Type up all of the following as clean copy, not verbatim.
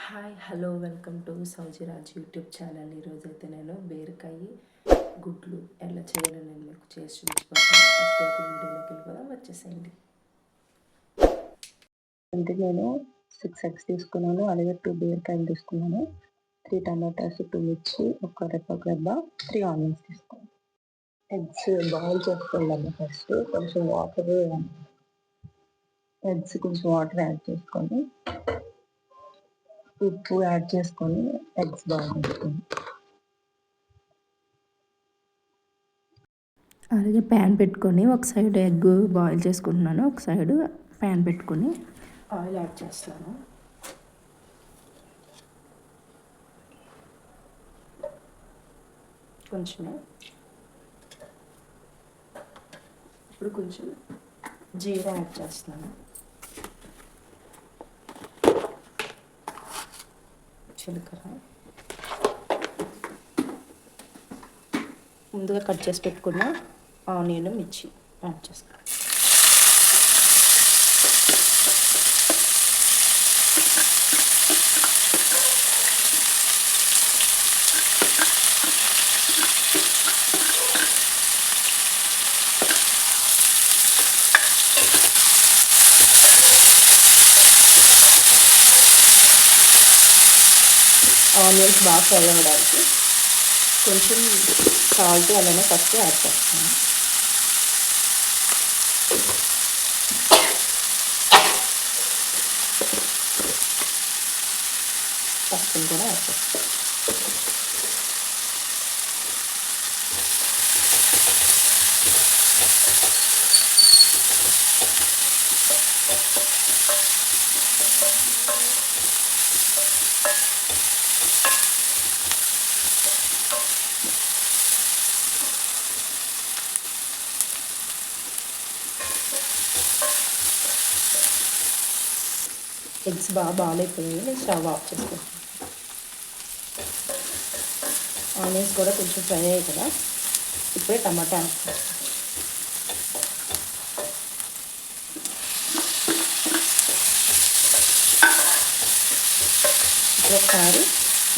Hi hello welcome to Soujiraj YouTube channel. ఈరోజైతే నేను బీరకాయ గుడ్లు ఎలా చేయాలో నేను మీకు చేసి చూపించబోతున్నాను. ఫస్ట్ అయితే వీడియోలోకి వెళ్ళిపోదాం, వచ్చేసేయండి. అంటే నేను 6 ఎగ్స్ తీసుకున్నాను, అలాగే 2 బీరకాయలు తీసుకున్నాను, 3 టమాటాస్, 2 మిర్చి, ఒక రెబ్బ 3 ఆనియన్స్ తీసుకున్నాను. ఎగ్స్ బాయిల్ చేసుకోవాలమ్మా. ఫస్ట్ కొంచెం ఎగ్స్ కొంచెం వాటర్ యాడ్ చేసుకొని ఉప్పు యాడ్ చేసుకొని ఎగ్స్ బాయిల్ చేసుకొని, అలాగే ప్యాన్ పెట్టుకొని ఒక సైడ్ ఎగ్ బాయిల్ చేసుకుంటున్నాను, ఒక సైడ్ ప్యాన్ పెట్టుకొని ఆయిల్ యాడ్ చేస్తాను. కొంచెమే ఇప్పుడు కొంచెం జీరా యాడ్ చేస్తున్నాను, జీలకర్ర, ముందుగా కట్ చేసి పెట్టుకున్న ఆనియన్, మిర్చి యాడ్ చేస్తాను. ఆనియన్స్ బాగా ఫ్రై అవ్వడానికి కొంచెం సాల్ట్ అలానే పసుపు యాడ్ చేస్తాను. పసుపుని కూడా యాడ్ చేస్తాను. ఎగ్స్ బాగా బాయిల్ అయిపోయాయి, నేను స్టవ్ ఆఫ్ చేసుకుంటాను. ఆనియన్స్ కూడా కొంచెం ఫ్రై అయ్యాయి కదా, ఇప్పుడే టమాటా యాడ్ చేస్తాను. ఇప్పుడు ఒకసారి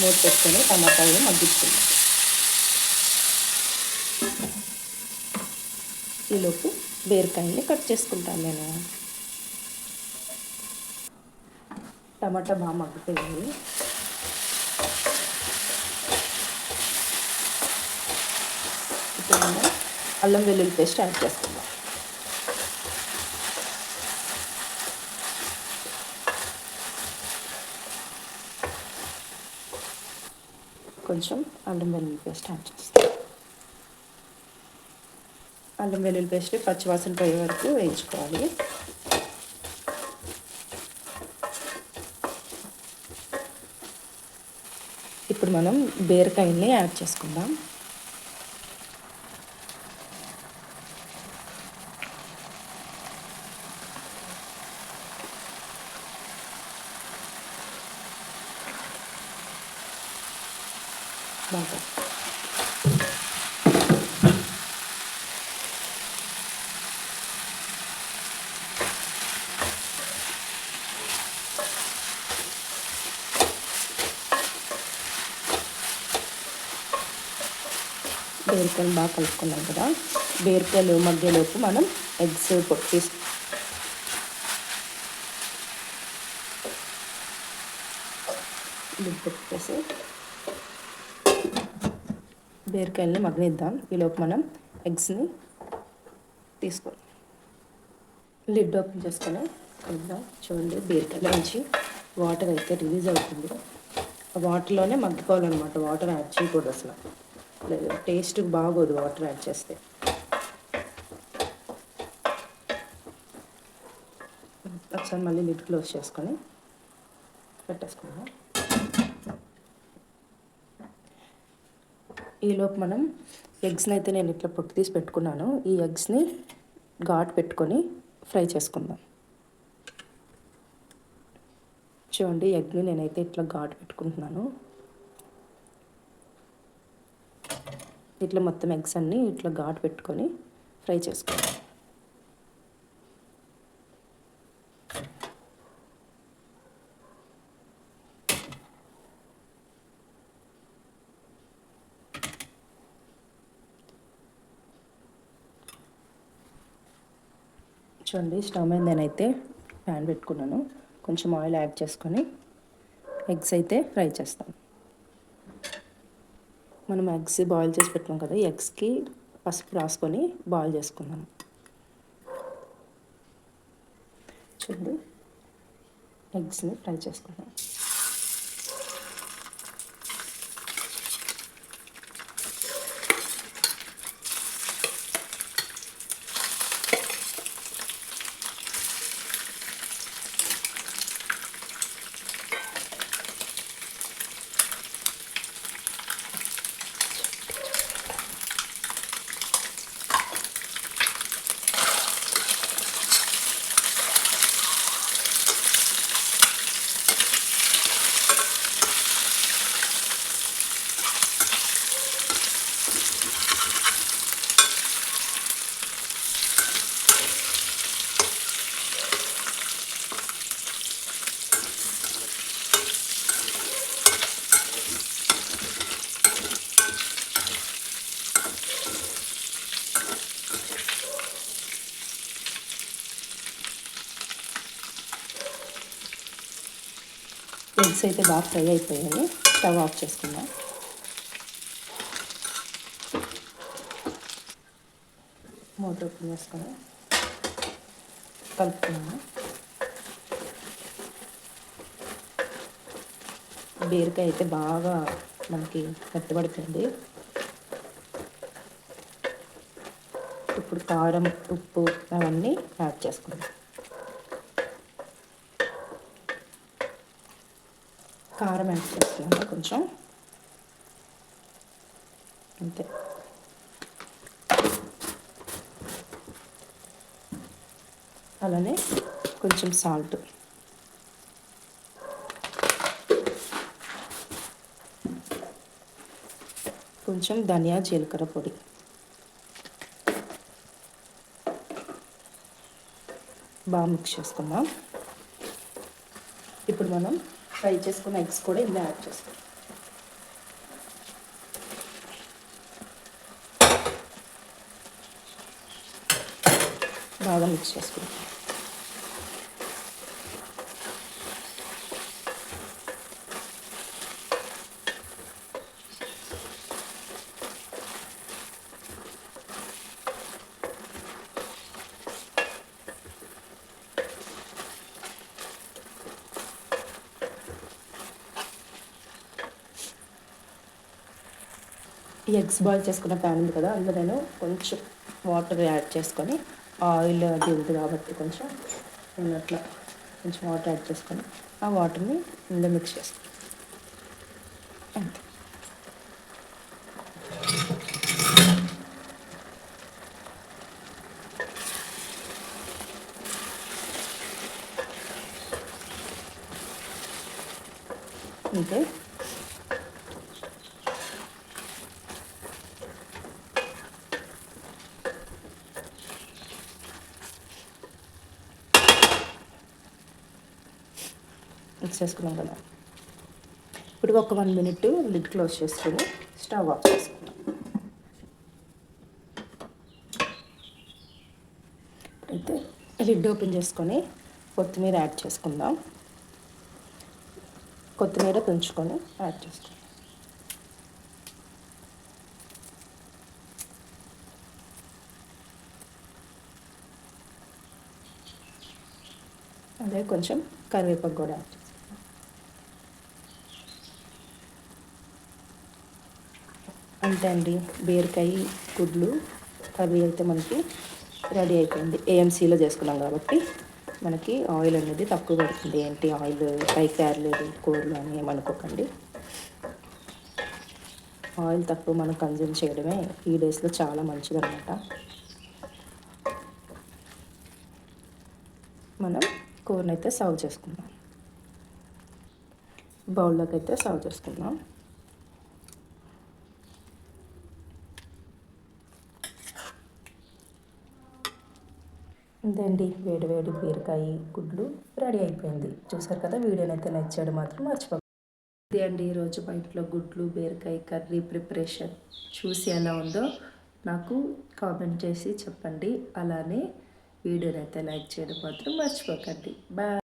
మూత పెట్టుకొని టమాటాలు మగ్గించుకుందాం. ఈలోపు బీరకాయని కట్ చేసుకుంటాను నేను. టమాటా బాగా మగ్గిపోయింది. ఇప్పుడు మనం అల్లం వెల్లుల్లి పేస్ట్ యాడ్ చేసుకుందాం. కొంచెం అల్లం వెల్లుల్లి పేస్ట్ యాడ్ చేస్తాం. అల్లం వెల్లుల్లి పేస్ట్ పచ్చివాసన పోయే వరకు వేయించుకోవాలి. ఇప్పుడు మనం బీరకాయల్ని యాడ్ చేసుకుందాం. బాగా బీరకాయలు బాగా కలుపుకున్నాం కదా, బీరకాయలు మధ్యలోపు మనం ఎగ్స్ పొట్టు పెట్టేసి బీరకాయలని మగ్గనిద్దాం. ఈలోపు మనం ఎగ్స్ని తీసుకొని లిడ్ ఓపెన్ చేసుకొని ఇద్దాం. చూడండి, బీరకాయల నుంచి వాటర్ అయితే రిలీజ్ అవుతుంది. ఆ వాటర్లోనే మగ్గిపోవాలన్నమాట, వాటర్ యాడ్ చేయకూడదు అసలు, లేదు టేస్ట్ బాగోదు వాటర్ యాడ్ చేస్తే. ఒకసారి మళ్ళీ లిడ్ క్లోజ్ చేసుకొని పెట్టేసుకుందాం. ఈలోపు మనం ఎగ్స్ని అయితే నేను ఇట్లా పొట్టు తీసి పెట్టుకున్నాను, ఈ ఎగ్స్ని ఘాటు పెట్టుకొని ఫ్రై చేసుకుందాం. చూడండి, ఎగ్ని నేనైతే ఇట్లా ఘాటు పెట్టుకుంటున్నాను. ఇట్లా మొత్తం ఎగ్స్ అన్నీ ఇట్లా ఘాటు పెట్టుకొని ఫ్రై చేసుకుందాం. చూడండి, స్టవ్ మీద నేనైతే ప్యాన్ పెట్టుకున్నాను. కొంచెం ఆయిల్ యాడ్ చేసుకొని ఎగ్స్ అయితే ఫ్రై చేస్తాను. మనం ఎగ్స్ బాయిల్ చేసి పెట్టుకున్నాం కదా, ఈ ఎగ్స్కి పసుపు రాసుకొని బాయిల్ చేసుకున్నాను. చూడండి, ఎగ్స్ని ఫ్రై చేసుకున్నాను. ఎగ్స్ అయితే బాగా ఫ్రై అయిపోయాయి. స్టవ్ ఆఫ్ చేసుకుందాం. మూత ఓపెన్ చేసుకొని కలుపుకున్నాము. బీరకాయ అయితే బాగా మనకి మెత్తబడుతుంది. ఇప్పుడు కారం, ఉప్పు అవన్నీ యాడ్ చేసుకుందాం. కారం యాడ్ చేస్తున్నాను కొంచెం, అంతే. అలానే కొంచెం సాల్ట్, కొంచెం ధనియా జీలకర్ర పొడి, బాగా మిక్స్ చేసుకుందాం. ఇప్పుడు మనం ఫ్రై చేసుకున్న ఎగ్స్ కూడా ఇందులో యాడ్ చేసుకుందాం. బాగా మిక్స్ చేసుకుందాం. ఈ ఎగ్స్ బాయిల్ చేసుకున్న ప్యాన్ ఉంది కదా, అందులో నేను కొంచెం వాటర్ యాడ్ చేసుకొని, ఆయిల్ అది ఉంది కాబట్టి కొంచెం నేను అట్లా కొంచెం వాటర్ యాడ్ చేసుకొని ఆ వాటర్ని ఇందులో మిక్స్ చేసుకుంటాను. అంతే. అంతే. మిక్స్ చేసుకున్నాం కదా, ఇప్పుడు ఒక 1 మినిట్ లిడ్ క్లోజ్ చేసుకొని స్టవ్ ఆఫ్ చేసుకుందాం. అయితే లిడ్ ఓపెన్ చేసుకొని కొత్తిమీర యాడ్ చేసుకుందాం. కొత్తిమీర తుంచుకొని యాడ్ చేసుకుందాం. అదే కొంచెం కరివేపాకు కూడా యాడ్ చేసుకుందాం. అంతే అండి, బీరకాయ గుడ్లు కర్రీ అయితే మనకి రెడీ అయిపోయింది. ఏఎంసీలో చేసుకున్నాం కాబట్టి మనకి ఆయిల్ అనేది తక్కువ పడుతుంది. ఏంటి ఆయిల్ పైకి తేరలేదు కూరలు అని ఏమనుకోకండి. ఆయిల్ తక్కువ మనం కన్జ్యూమ్ చేయడమే ఈ డేస్లో చాలా మంచిది అనమాట. మనం కూరనైతే సర్వ్ చేసుకుందాం. బౌల్లోకి అయితే సర్వ్ చేసుకుందాం. ఇదండి, వేడి వేడి బీరకాయ గుడ్లు రెడీ అయిపోయింది. చూసారు కదా, వీడియోనైతే నచ్చాడు మాత్రం మర్చిపోకండి. ఇది అండి ఈరోజు మా ఇంట్లో గుడ్లు బీరకాయ కర్రీ ప్రిపరేషన్. చూసి ఎలా ఉందో నాకు కామెంట్ చేసి చెప్పండి. అలానే వీడియోని అయితే లైక్ చేయడం మాత్రం మర్చిపోకండి. బాయ్.